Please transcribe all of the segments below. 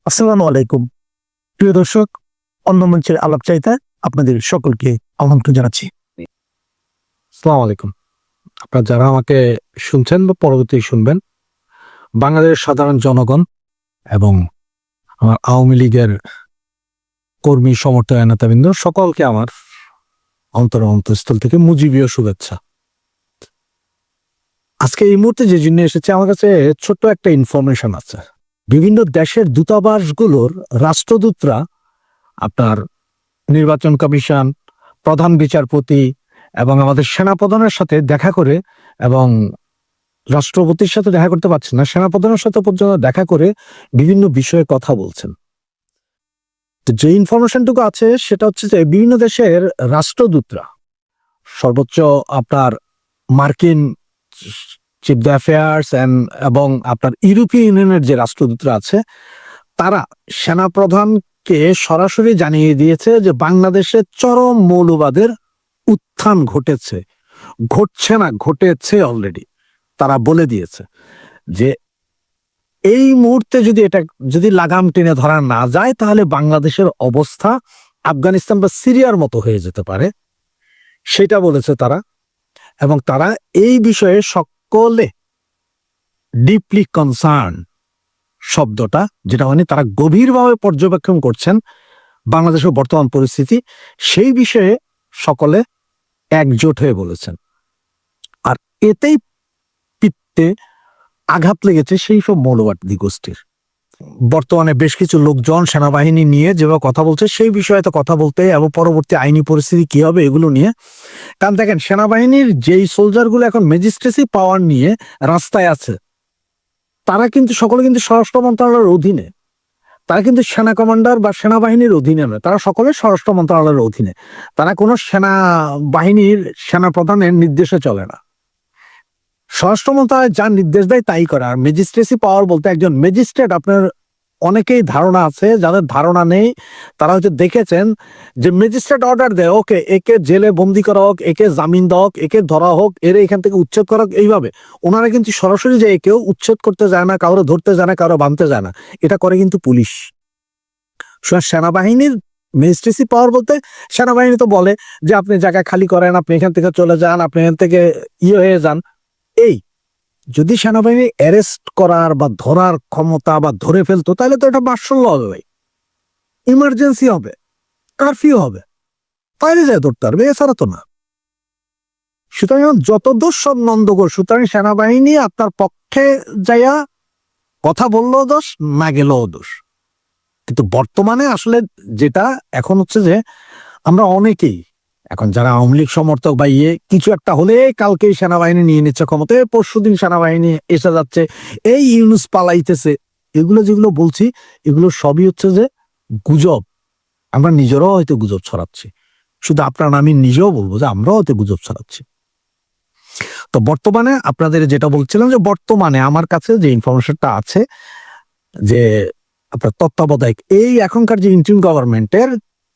আসসালামু আলাইকুম প্রিয় দর্শক, অন্য মঞ্চের আলাপচারিতায় আপনাদের সকলকে আমন্ত্রণ জানাচ্ছি। আসসালামু আলাইকুম। আপনারা যারা আমাকে শুনছেন বা পরবর্তী শুনবেন, বাংলাদেশের সাধারণ জনগণ এবং আমার আওয়ামী লীগের কর্মী সমর্থক নেতাবৃন্দ সকলকে আমার অন্তঃস্থল থেকে মুজিবীয় শুভেচ্ছা। আজকে এই মুহূর্তে যে জন্য এসেছে, আমার কাছে ছোট্ট একটা ইনফরমেশন আছে। বিভিন্ন দেশের দূতাবাসগুলোর রাষ্ট্রদূতরা আপনার নির্বাচন কমিশন, প্রধান বিচারপতি এবং আমাদের সেনাপ্রধানের সাথে দেখা করে, এবং রাষ্ট্রপতির সাথে দেখা করতে পারছেন না, সেনাপ্রধানের সাথে পর্যন্ত দেখা করে বিভিন্ন বিষয়ে কথা বলছেন। তো যে ইনফরমেশনটুকু আছে সেটা হচ্ছে যে বিভিন্ন দেশের রাষ্ট্রদূতরা, সর্বোচ্চ আপনার মার্কিন চিফ দ্য অ্যাফেয়ার্স এবং আপনার ইউরোপীয় ইউনিয়নের যে রাষ্ট্রদূতরা আছে, তারা সেনাপ্রধানকে সরাসরি জানিয়ে দিয়েছে যে বাংলাদেশে চরম মৌলবাদের উত্থান ঘটেছে, ঘটছে না, ঘটেছে অলরেডি। তারা বলে দিয়েছে যে এই মুহূর্তে যদি লাগাম টেনে ধরা না যায়, তাহলে বাংলাদেশের অবস্থা আফগানিস্তান বা সিরিয়ার মতো হয়ে যেতে পারে, সেটা বলেছে তারা। এবং তারা এই বিষয়ে সকলে ডিপলি কনসার্ন শব্দটা, যেটা মানে তারা গভীরভাবে পর্যবেক্ষণ করছেন বাংলাদেশের বর্তমান পরিস্থিতি, সেই বিষয়ে সকলে একজোট হয়ে বলেছেন। আর এতেই পিত্তে আঘাত লেগেছে সেই সব মৌলবাদী গোষ্ঠীর। বর্তমানে বেশ কিছু লোকজন সেনাবাহিনী নিয়ে যেভাবে কথা বলছে, সেই বিষয়ে তো কথা বলতে এবং পরবর্তী আইনি পরিস্থিতি কি হবে এগুলো নিয়ে। কারণ দেখেন, সেনাবাহিনীর যেই সোলজারগুলো এখন ম্যাজিস্ট্রেসি পাওয়ার নিয়ে রাস্তায় আছে, তারা কিন্তু সকলে কিন্তু স্বরাষ্ট্র মন্ত্রণালয়ের অধীনে। তারা কিন্তু সেনা কমান্ডার বা সেনাবাহিনীর অধীনে নয়, তারা সকলে স্বরাষ্ট্র মন্ত্রণালয়ের অধীনে। তারা কোনো সেনাবাহিনীর সেনাপ্রধানের নির্দেশে চলে না। স্বরাষ্ট্র মন্ত্রণালয় যা নির্দেশ দেয় তাই করে। আর ম্যাজিস্ট্রেসি পাওয়ার বলতে একজন ম্যাজিস্ট্রেট, আপনার অনেকেই ধারণা আছে, যাদের ধারণা নেই তারা হয়তো দেখেছেন যে ম্যাজিস্ট্রেট অর্ডার দেয়, ওকে একে জেলে বন্দি করা হোক, একে জামিন দেওয়া হোক, একে ধরা হোক, এর এখান থেকে উচ্ছেদ করা হোক। এইভাবে ওনারা কিন্তু সরাসরি যে কেউ উচ্ছেদ করতে যায় না, কারো ধরতে যায় না, কারো বাঁধতে যায় না, এটা করে কিন্তু পুলিশ। সেনাবাহিনীর ম্যাজিস্ট্রেসি পাওয়ার বলতে সেনাবাহিনী তো বলে যে আপনি জায়গা খালি করেন, আপনি এখান থেকে চলে যান, আপনি এখান থেকে হয়ে যান। এই যদি সেনাবাহিনী অ্যারেস্ট করার বা ধরার ক্ষমতা বা ধরে ফেলতো, তাহলে তো এটা মার্শাল ল হবে, ইমার্জেন্সি হবে, কারফিউ হবে, তাইলে যায় ধরতে পারবে, এছাড়া তো না। সুতরাং যত দোষ সব নন্দগোল। সুতরাং সেনাবাহিনী আপনার পক্ষে যাইয়া কথা বললেও দোষ, না গেলেও দোষ। কিন্তু বর্তমানে আসলে যেটা এখন হচ্ছে যে আমরা অনেকেই এখন যারা আওয়ামী লীগ সমর্থক বা কিছু একটা হলে কালকেই সেনাবাহিনী নিয়ে নিচ্ছে ক্ষমতায়, পরশুদিন সেনাবাহিনী এসে যাচ্ছে, এই ইউনুস পালাইতেছে, এগুলো যেগুলো বলছি এগুলো সবই হচ্ছে যে গুজব। আমরা নিজেরাও হয়তো গুজব ছড়াচ্ছি। শুধু আপনার আমি নিজেও বলবো যে আমরাও হয়তো গুজব ছড়াচ্ছি। তো বর্তমানে আপনাদের যেটা বলছিলাম, যে বর্তমানে আমার কাছে যে ইনফরমেশনটা আছে, যে আপনার তত্ত্বাবধায়ক এই এখনকার যে ইন্টারিম গভর্নমেন্টের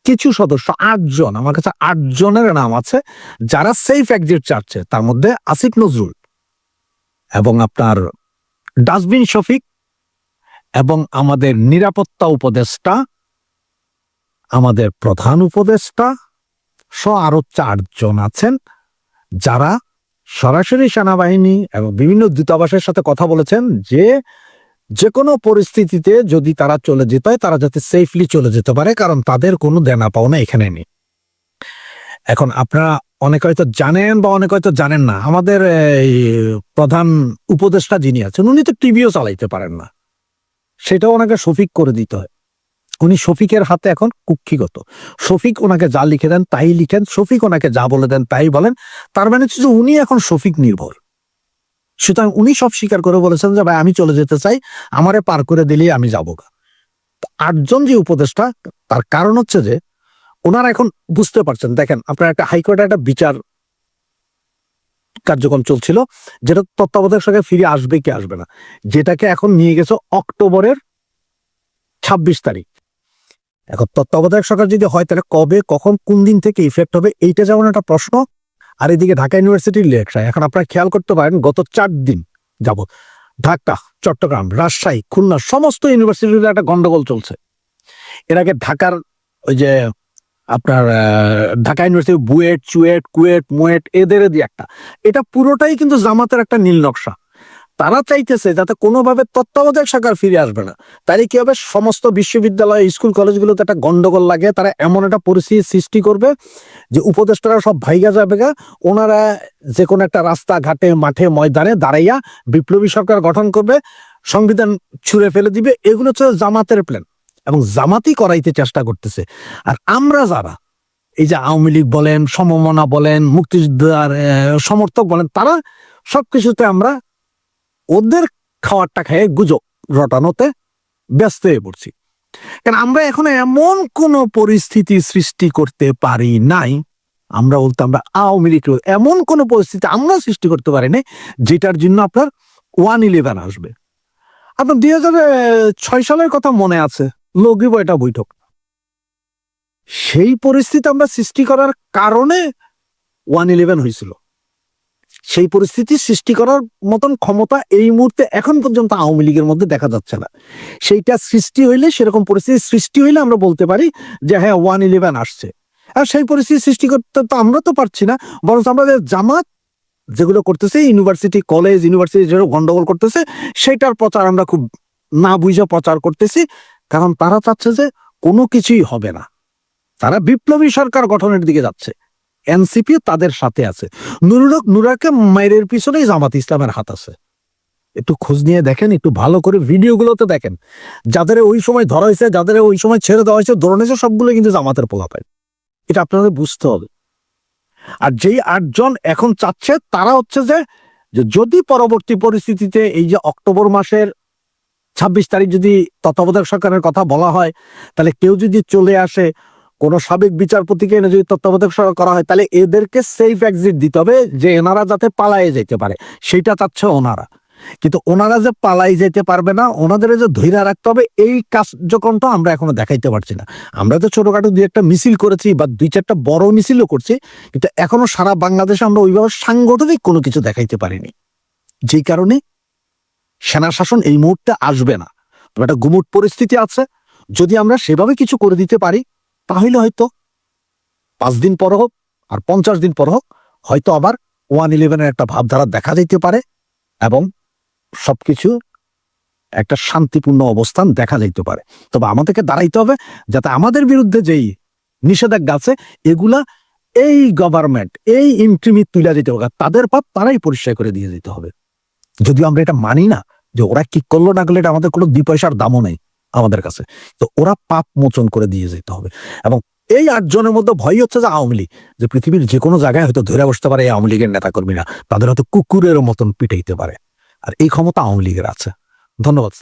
কিছু সদস্য, 8 জন, আমার কাছে 8 জনের নাম আছে যারা সেফ এক্সিট চাচ্ছে। তার মধ্যে আসিফ নজরুল এবং আপনার ডাস্টবিন শফিক এবং আমাদের নিরাপত্তা উপদেষ্টা, আমাদের প্রধান উপদেষ্টা সহ আরো 4 জন আছেন, যারা সরাসরি সেনাবাহিনী এবং বিভিন্ন দূতাবাসের সাথে কথা বলেছেন যে কোনো পরিস্থিতিতে যদি তারা চলে যেতে হয়, তারা যাতে সেফলি চলে যেতে পারে, কারণ তাদের কোনো দেনা পাওনা এখানে নেই। এখন আপনারা অনেকে হয়তো জানেন বা অনেকে হয়তো জানেন না, আমাদের এই প্রধান উপদেষ্টা যিনি আছেন, উনি তো টিভিও চালাইতে পারেন না, সেটাও ওনাকে শফিক করে দিতে হয়। উনি শফিকের হাতে এখন কুক্ষিগত। শফিক ওনাকে যা লিখে দেন তাই লিখেন, শফিক ওনাকে যা বলে দেন তাই বলেন। তার মানে হচ্ছে যে উনি এখন শফিক নির্ভর। সুতরাং উনি সব স্বীকার করে বলেছেন যে ভাই আমি চলে যেতে চাই, আমারে পার করে দিলেই আমি যাবো। 8 জন যে উপদেষ্টা, তার কারণ হচ্ছে যে ওনারা এখন বুঝতে পারছেন, দেখেন আপনার একটা হাইকোর্টে একটা বিচার কার্যক্রম চলছিল, যেটা তত্ত্বাবধায়ক সরকার ফিরে আসবে কি আসবে না, যেটাকে এখন নিয়ে গেছে অক্টোবরের 26 তারিখ। এখন তত্ত্বাবধায়ক সরকার যদি হয়, তাহলে কবে, কখন, কোন দিন থেকে ইফেক্ট হবে, এইটা যেমন একটা প্রশ্ন। আর এদিকে ঢাকা ইউনিভার্সিটির ইলেকশন। এখন আপনারা খেয়াল করতে পারেন, গত 4 দিন যাবত ঢাকা, চট্টগ্রাম, রাজশাহী, খুলনা সমস্ত ইউনিভার্সিটিতে একটা গন্ডগোল চলছে। এর আগে ঢাকার ওই যে আপনার ঢাকা ইউনিভার্সিটি বুয়েট, চুয়েট, কুয়েট, মুয়েট এদের দিয়ে একটা, এটা পুরোটাই কিন্তু জামাতের একটা নীল নকশা। তারা চাইতেছে যাতে কোনোভাবে তত্ত্বাবধায়ক সরকার ফিরে আসবে না। তাই কি হবে, সমস্ত বিশ্ববিদ্যালয়, স্কুল, কলেজগুলোতে একটা গন্ডগোল লাগে, তারা এমন একটা পরিস্থিতি সৃষ্টি করবে যে উপদেষ্টারা সব ভাইগা যাবে গা, ওনারা যে কোনো একটা রাস্তা ঘাটে, মাঠে, ময়দানে দাঁড়াইয়া বিপ্লবী সরকার গঠন করবে, সংবিধান ছুঁড়ে ফেলে দিবে। এগুলো হচ্ছে জামাতের প্ল্যান এবং জামাতই করাইতে চেষ্টা করতেছে। আর আমরা যারা এই যে আওয়ামী লীগ বলেন, সমমনা বলেন, মুক্তিযোদ্ধার সমর্থক বলেন, তারা সবকিছুতে আমরা ওদের খাওয়ারটা খেয়ে গুজব রটানোতে ব্যস্ত হয়ে পড়ছি। কারণ আমরা এখন এমন কোন পরিস্থিতি সৃষ্টি করতে পারি নাই, আমরা বলতাম আমরা আওয়ামী লীগ, এমন কোন পরিস্থিতি আমরা সৃষ্টি করতে পারি নাই যেটার জন্য আপনার 111 আসবে। আপনার 2006 সালের কথা মনে আছে, লগি বইটা বৈঠক, সেই পরিস্থিতি আমরা সৃষ্টি করার কারণে 111 হয়েছিল। সেই পরিস্থিতি সৃষ্টি করার মতন ক্ষমতা এই মুহূর্তে এখন পর্যন্ত আওয়ামী লীগের মধ্যে দেখা যাচ্ছে না। সেইটা সৃষ্টি হইলে, সেরকম পরিস্থিতি সৃষ্টি হইলে আমরা বলতে পারি যে হ্যাঁ 111 আসছে। আর সেই পরিস্থিতি সৃষ্টি করতে তো আমরা তো পারছি না, বরং আমাদের জামাত যেগুলো করতেছে, ইউনিভার্সিটি, কলেজ, ইউনিভার্সিটি যেগুলো গন্ডগোল করতেছে, সেটার প্রচার আমরা খুব না বুঝে প্রচার করতেছি। কারণ তারা চাচ্ছে যে কোনো কিছুই হবে না, তারা বিপ্লবী সরকার গঠনের দিকে যাচ্ছে। এনসিপি তাদের সাথে আছে, নুরাকে মায়ের পিছনেই জামাত ইসলামের হাত আছে। একটু খোঁজ নিয়ে দেখেন, একটু ভালো করে ভিডিওগুলোতে দেখেন, যাদের ওই সময় ধরা হয়েছে, যাদের ওই সময় ছেড়ে দেওয়া হয়েছে, ধরে নিয়েছে, সবগুলো কিন্তু জামাতের পোলাপায়। এটা আপনাদের বুঝতে হবে। আর যেই 8 জন এখন চাচ্ছে, তারা হচ্ছে যে যদি পরবর্তী পরিস্থিতিতে এই যে অক্টোবর মাসের 26 তারিখ যদি তত্ত্বাবধায়ক সরকারের কথা বলা হয়, তাহলে কেউ যদি চলে আসে, কোন সাবেক বিচারপতিকে এনে যদি তত্ত্বাবধায়ক সরকার করা হয়, তাহলে এদেরকে সেফ এক্সিট দিতে হবে, যে এনারা যাতে পালায়ে যেতে পারে, সেইটা চাচ্ছে ওনারা। কিন্তু ওনারা যে পালাই যেতে পারবে না, ওনাদের যে ধৈর্য রাখতে হবে, এই কার্যক্রমটা আমরা এখনো দেখাইতে পারছি না। আমরা তো ছোটখাটো 2-1টা মিছিল করেছি বা 2-4টা বড় মিছিলও করছি, কিন্তু এখনো সারা বাংলাদেশে আমরা ওইভাবে সাংগঠনিক কোনো কিছু দেখাইতে পারিনি। যেই কারণে সেনা শাসন এই মুহূর্তে আসবে না। তবে একটা গুমুট পরিস্থিতি আছে, যদি আমরা সেভাবে কিছু করে দিতে পারি, তাহলে হয়তো 5 দিন পর হোক আর 50 দিন পর হোক, হয়তো আবার 111-এর একটা ভাবধারা দেখা যেতে পারে এবং সবকিছু একটা শান্তিপূর্ণ অবস্থান দেখা যেতে পারে। তবে আমাদেরকে দাঁড়াইতে হবে যাতে আমাদের বিরুদ্ধে যেই নিষেধাজ্ঞা আছে, এগুলা এই গভর্নমেন্ট, এই ইন্ট্রিমিট তুলে দিতে হবে, তাদের পাপ তারাই পরিষ্কার করে দিয়ে যেতে হবে। যদিও আমরা এটা মানি না, যে ওরা কি করলো না করলো, এটা আমাদের কোনো 2 পয়সার দামও নেই আমাদের কাছে, তো ওরা পাপ মোচন করে দিয়ে যেতে হবে। এবং এই 8 জনের মধ্যে ভয় হচ্ছে যে আওয়ামী লীগ, যে পৃথিবীর যে কোনো জায়গায় হয়তো ধরে বসতে পারে এই আওয়ামী লীগের নেতাকর্মীরা, তাদের হয়তো কুকুরের মতন পিটাইতে পারে, আর এই ক্ষমতা আওয়ামী লীগের আছে। ধন্যবাদ।